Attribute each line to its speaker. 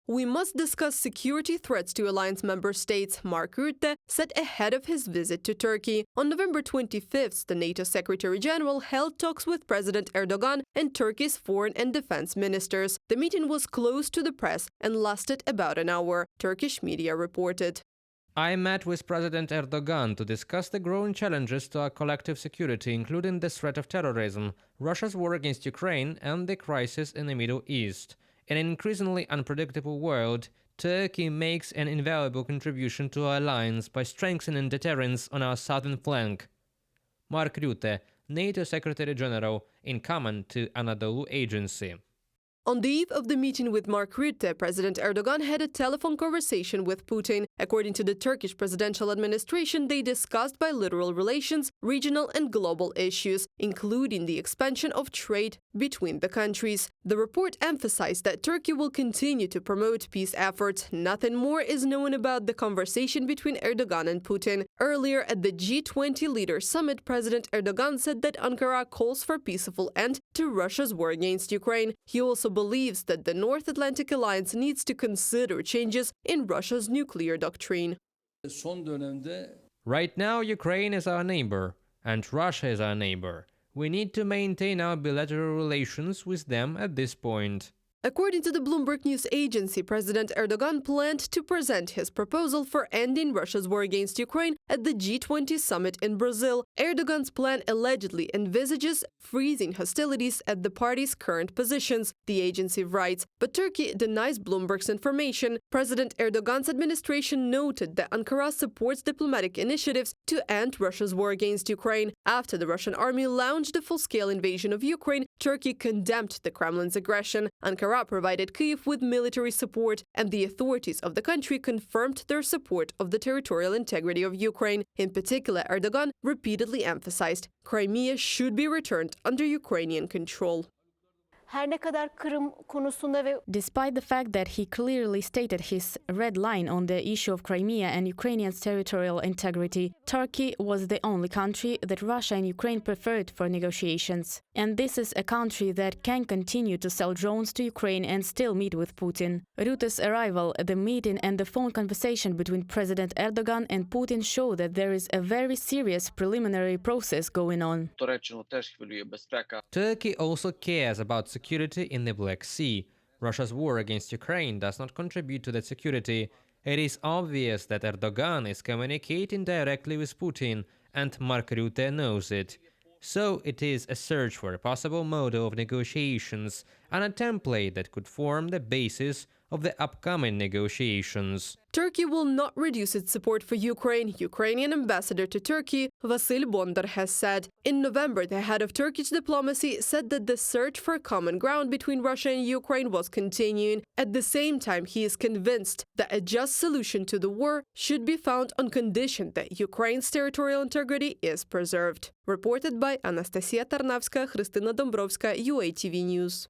Speaker 1: We must discuss security threats to alliance member states, Mark Rutte said ahead of his visit to Turkey. On November 25th, the NATO Secretary-General held talks with President Erdogan and Turkey's foreign and defense ministers. The meeting was closed to the press and lasted about an hour, Turkish media reported.
Speaker 2: I met with President Erdogan to discuss the growing challenges to our collective security, including the threat of terrorism, Russia's war against Ukraine, and the crisis in the Middle East. In an increasingly unpredictable world, Turkey makes an invaluable contribution to our alliance by strengthening deterrence on our southern flank. Mark Rutte, NATO Secretary-General, in comment to Anadolu Agency.
Speaker 1: On the eve of the meeting with Mark Rutte, President Erdogan had a telephone conversation with Putin. According to the Turkish presidential administration, they discussed bilateral relations, regional and global issues, including the expansion of trade between the countries. The report emphasized that Turkey will continue to promote peace efforts. Nothing more is known about the conversation between Erdogan and Putin. Earlier at the G20 Leaders Summit, President Erdogan said that Ankara calls for a peaceful end to Russia's war against Ukraine. He also believes that the North Atlantic Alliance needs to consider changes in Russia's nuclear doctrine.
Speaker 2: Right now, Ukraine is our neighbor, and Russia is our neighbor. We need to maintain our bilateral relations with them at this point.
Speaker 1: According to the Bloomberg News Agency, President Erdogan planned to present his proposal for ending Russia's war against Ukraine at the G20 summit in Brazil. Erdogan's plan allegedly envisages freezing hostilities at the party's current positions, the agency writes. But Turkey denies Bloomberg's information. President Erdogan's administration noted that Ankara supports diplomatic initiatives to end Russia's war against Ukraine. After the Russian army launched a full-scale invasion of Ukraine, Turkey condemned the Kremlin's aggression. Ankara provided Kyiv with military support, and the authorities of the country confirmed their support of the territorial integrity of Ukraine. In particular, Erdogan repeatedly emphasized Crimea should be returned under Ukrainian control.
Speaker 3: Despite the fact that he clearly stated his red line on the issue of Crimea and Ukrainian territorial integrity, Turkey was the only country that Russia and Ukraine preferred for negotiations. And this is a country that can continue to sell drones to Ukraine and still meet with Putin. Rutte's arrival at the meeting and the phone conversation between President Erdogan and Putin show that there is a very serious preliminary process going on.
Speaker 2: Turkey also cares about security in the Black Sea. Russia's war against Ukraine does not contribute to that security. It is obvious that Erdogan is communicating directly with Putin, and Mark Rutte knows it. So it is a search for a possible model of negotiations and a template that could form the basis of the upcoming negotiations.
Speaker 1: Turkey will not reduce its support for Ukraine, Ukrainian ambassador to Turkey, Vasil Bondar, has said. In November, the head of Turkish diplomacy said that the search for common ground between Russia and Ukraine was continuing. At the same time, he is convinced that a just solution to the war should be found on condition that Ukraine's territorial integrity is preserved. Reported by Anastasia Tarnavska, Krystyna Dombrovska, UATV News.